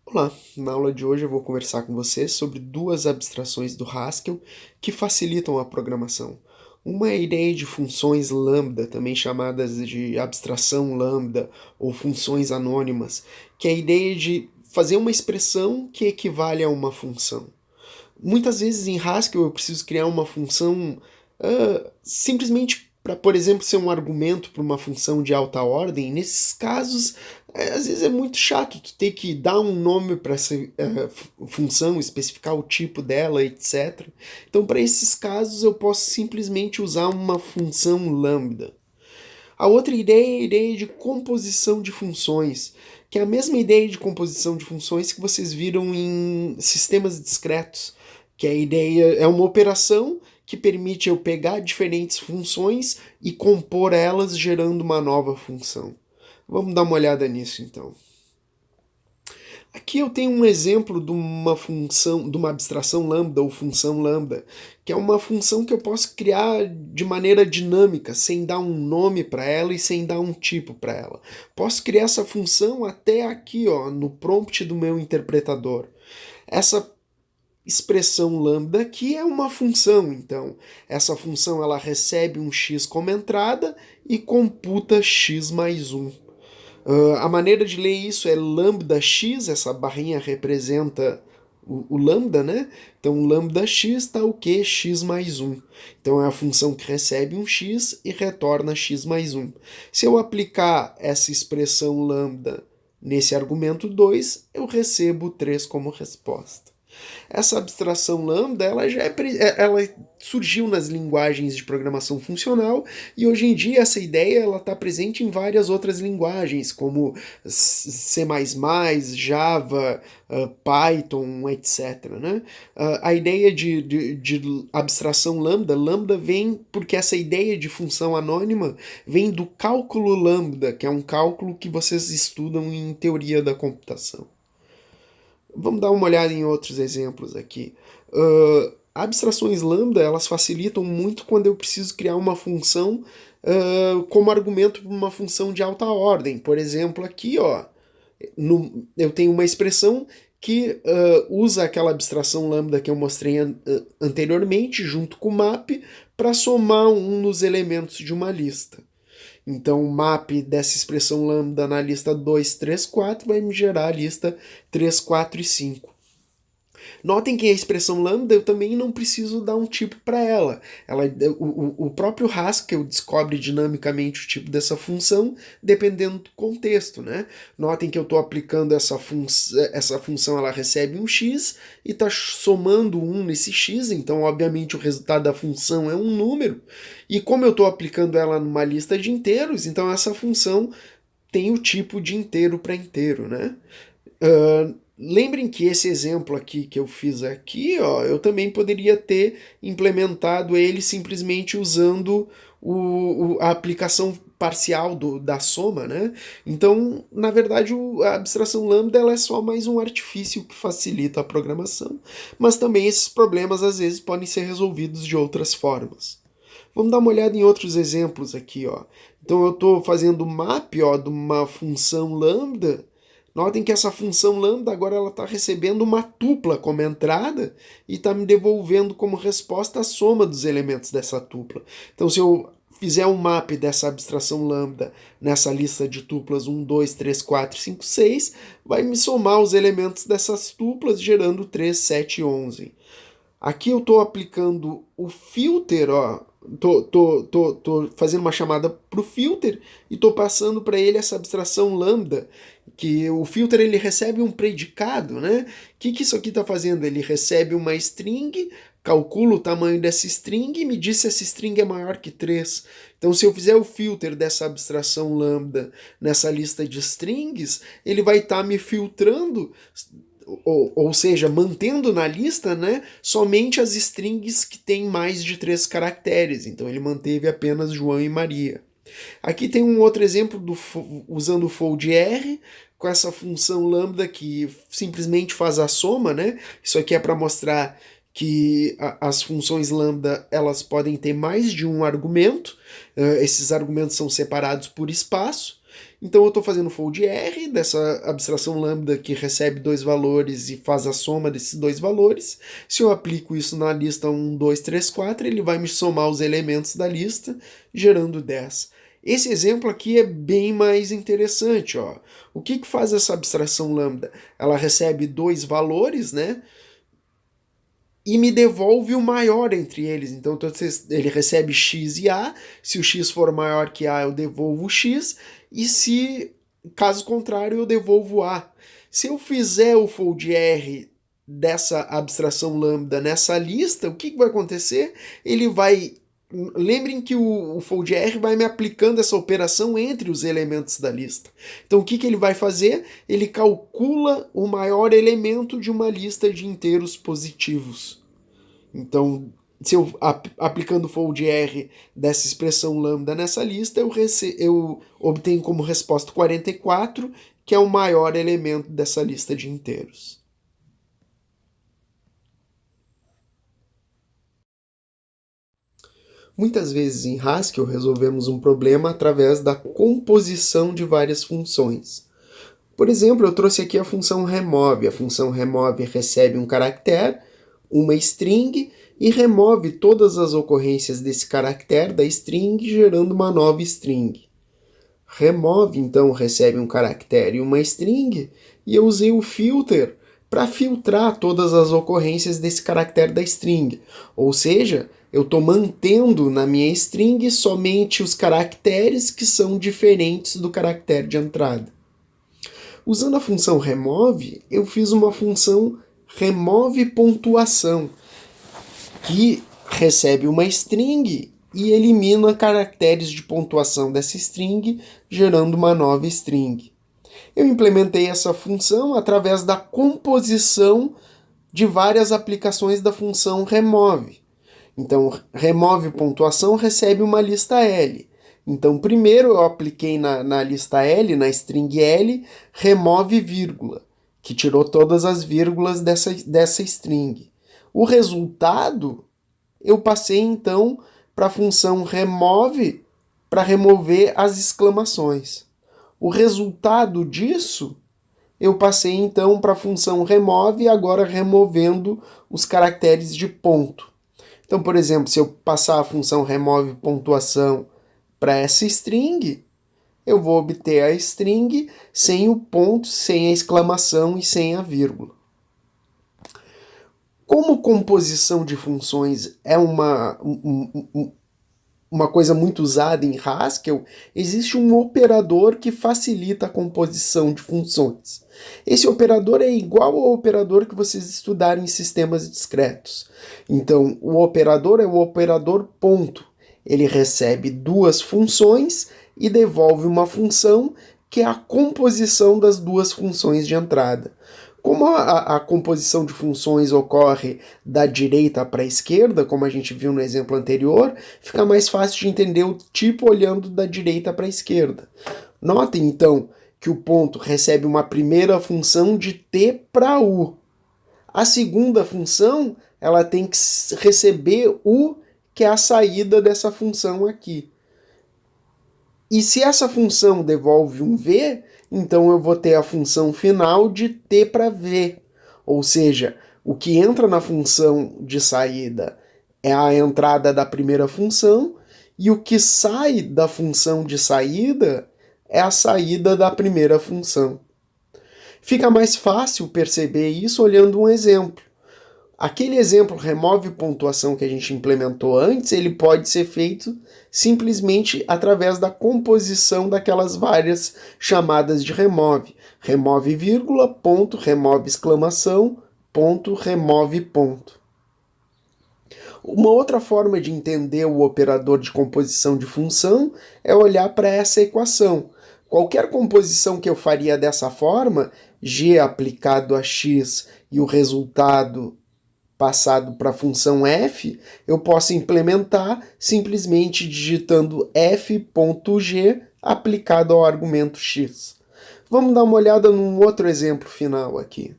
Olá, na aula de hoje eu vou conversar com você sobre duas abstrações do Haskell que facilitam a programação. Uma é a ideia de funções lambda, também chamadas de abstração lambda ou funções anônimas, que é a ideia de fazer uma expressão que equivale a uma função. Muitas vezes em Haskell eu preciso criar uma função simplesmente para, por exemplo, ser um argumento para uma função de alta ordem. Nesses casos, às vezes é muito chato tu ter que dar um nome para essa função, especificar o tipo dela, etc. Então, para esses casos, eu posso simplesmente usar uma função lambda. A outra ideia é a ideia de composição de funções, que é a mesma ideia de composição de funções que vocês viram em sistemas discretos, que a ideia é uma operação que permite eu pegar diferentes funções e compor elas gerando uma nova função. Vamos dar uma olhada nisso então. Aqui eu tenho um exemplo de uma função, de uma abstração lambda ou função lambda, que é uma função que eu posso criar de maneira dinâmica, sem dar um nome para ela e sem dar um tipo para ela. Posso criar essa função até aqui, ó, no prompt do meu interpretador. Essa expressão lambda aqui é uma função, então essa função ela recebe um x como entrada e computa x mais um. A maneira de ler isso é lambda x, essa barrinha representa o lambda, né? Então lambda x está o quê? X mais um. Então é a função que recebe um x e retorna x mais um. Se eu aplicar essa expressão lambda nesse argumento 2, eu recebo 3 como resposta. Essa abstração lambda, ela surgiu nas linguagens de programação funcional e hoje em dia essa ideia ela está presente em várias outras linguagens, como C++, Java, Python, etc. Né? A ideia de abstração lambda, lambda vem porque essa ideia de função anônima vem do cálculo lambda, que é um cálculo que vocês estudam em teoria da computação. Vamos dar uma olhada em outros exemplos aqui. Abstrações lambda elas facilitam muito quando eu preciso criar uma função como argumento para uma função de alta ordem. Por exemplo, aqui ó, eu tenho uma expressão que usa aquela abstração lambda que eu mostrei anteriormente, junto com o map, para somar um nos elementos de uma lista. Então, o map dessa expressão lambda na lista 2, 3, 4 vai me gerar a lista 3, 4 e 5. Notem que a expressão lambda eu também não preciso dar um tipo para ela. O próprio Haskell descobre dinamicamente o tipo dessa função dependendo do contexto. Né? Notem que eu estou aplicando essa função, ela recebe um x e está somando um nesse x, então obviamente o resultado da função é um número. E como eu estou aplicando ela numa lista de inteiros, então essa função tem o tipo de inteiro para inteiro. Né? Lembrem que esse exemplo aqui que eu fiz aqui, ó, eu também poderia ter implementado ele simplesmente usando a aplicação parcial da soma, né? Então, na verdade, a abstração lambda ela é só mais um artifício que facilita a programação, mas também esses problemas às vezes podem ser resolvidos de outras formas. Vamos dar uma olhada em outros exemplos aqui, ó. Então eu estou fazendo map, ó, de uma função lambda. Notem que essa função lambda agora ela está recebendo uma tupla como entrada e está me devolvendo como resposta a soma dos elementos dessa tupla. Então se eu fizer um map dessa abstração lambda nessa lista de tuplas 1, 2, 3, 4, 5, 6, vai me somar os elementos dessas tuplas gerando 3, 7 e 11. Aqui eu estou aplicando o filter, ó. Tô fazendo uma chamada para o filter e estou passando para ele essa abstração lambda, que o filter ele recebe um predicado, né? Que isso aqui está fazendo? Ele recebe uma string, calcula o tamanho dessa string e me diz se essa string é maior que 3. Então, se eu fizer o filter dessa abstração lambda nessa lista de strings, ele vai estar me filtrando ou seja, mantendo na lista, né, somente as strings que têm mais de 3 caracteres. Então ele manteve apenas João e Maria. Aqui tem um outro exemplo usando o fold_r, com essa função lambda que simplesmente faz a soma, né? Isso aqui é para mostrar que as funções lambda elas podem ter mais de um argumento. Esses argumentos são separados por espaço. Então eu estou fazendo fold R dessa abstração lambda que recebe dois valores e faz a soma desses dois valores. Se eu aplico isso na lista 1, 2, 3, 4, ele vai me somar os elementos da lista, gerando 10. Esse exemplo aqui é bem mais interessante. Ó. O que faz essa abstração lambda? Ela recebe dois valores, né? E me devolve o maior entre eles. Então ele recebe x e a. Se o x for maior que a, eu devolvo x. E se, caso contrário, eu devolvo a. Se eu fizer o fold R dessa abstração lambda nessa lista, o que vai acontecer? Ele vai... Lembrem que o fold R vai me aplicando essa operação entre os elementos da lista. Então o que ele vai fazer? Ele calcula o maior elemento de uma lista de inteiros positivos. Então, se eu aplicando fold R dessa expressão lambda nessa lista, eu obtenho como resposta 44, que é o maior elemento dessa lista de inteiros. Muitas vezes em Haskell resolvemos um problema através da composição de várias funções. Por exemplo, eu trouxe aqui a função remove. A função remove recebe um caractere, uma string, e remove todas as ocorrências desse caractere da string, gerando uma nova string. Remove, então, recebe um caractere e uma string, e eu usei o filter para filtrar todas as ocorrências desse caractere da string. Ou seja, eu estou mantendo na minha string somente os caracteres que são diferentes do caractere de entrada. Usando a função remove, eu fiz uma função remove pontuação, que recebe uma string e elimina caracteres de pontuação dessa string, gerando uma nova string. Eu implementei essa função através da composição de várias aplicações da função remove. Então, remove pontuação recebe uma lista L. Então, primeiro eu apliquei na lista L, na string L, remove vírgula, que tirou todas as vírgulas dessa string. O resultado eu passei então para a função remove para remover as exclamações. O resultado disso eu passei então para a função remove, agora removendo os caracteres de ponto. Então, por exemplo, se eu passar a função remove pontuação para essa string, eu vou obter a string sem o ponto, sem a exclamação e sem a vírgula. Como composição de funções é uma coisa muito usada em Haskell, existe um operador que facilita a composição de funções. Esse operador é igual ao operador que vocês estudaram em sistemas discretos. Então, o operador é o operador ponto. Ele recebe duas funções e devolve uma função que é a composição das duas funções de entrada. Como a composição de funções ocorre da direita para a esquerda, como a gente viu no exemplo anterior, fica mais fácil de entender o tipo olhando da direita para a esquerda. Notem, então, que o ponto recebe uma primeira função de t para u. A segunda função ela tem que receber u, que é a saída dessa função aqui. E se essa função devolve um v, então eu vou ter a função final de t para v. Ou seja, o que entra na função de saída é a entrada da primeira função, e o que sai da função de saída é a saída da primeira função. Fica mais fácil perceber isso olhando um exemplo. Aquele exemplo remove pontuação que a gente implementou antes, ele pode ser feito simplesmente através da composição daquelas várias chamadas de remove. Remove vírgula, ponto, remove exclamação, ponto, remove ponto. Uma outra forma de entender o operador de composição de função é olhar para essa equação. Qualquer composição que eu faria dessa forma, g aplicado a x e o resultado passado para a função f, eu posso implementar simplesmente digitando f.g aplicado ao argumento x. Vamos dar uma olhada num outro exemplo final aqui.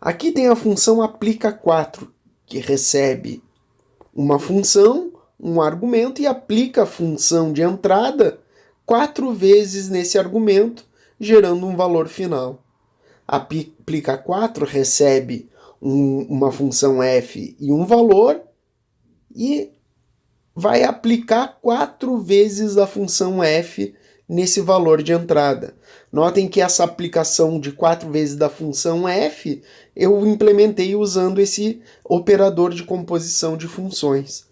Aqui tem a função aplica4, que recebe uma função, um argumento e aplica a função de entrada 4 vezes nesse argumento, gerando um valor final. Aplica 4, recebe uma função f e um valor, e vai aplicar 4 vezes a função f nesse valor de entrada. Notem que essa aplicação de 4 vezes da função f eu implementei usando esse operador de composição de funções.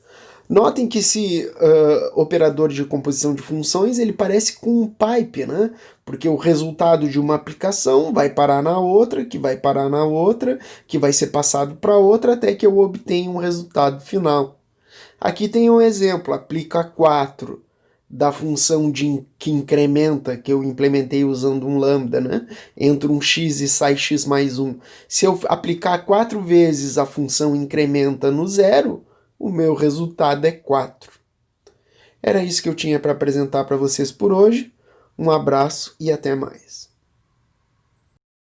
Notem que esse operador de composição de funções ele parece com um pipe, né? Porque o resultado de uma aplicação vai parar na outra, que vai parar na outra, que vai ser passado para outra, até que eu obtenha um resultado final. Aqui tem um exemplo, aplica 4 da função que incrementa, que eu implementei usando um lambda, né? Entra um x e sai x mais 1. Se eu aplicar 4 vezes a função incrementa no zero, o meu resultado é 4. Era isso que eu tinha para apresentar para vocês por hoje. Um abraço e até mais.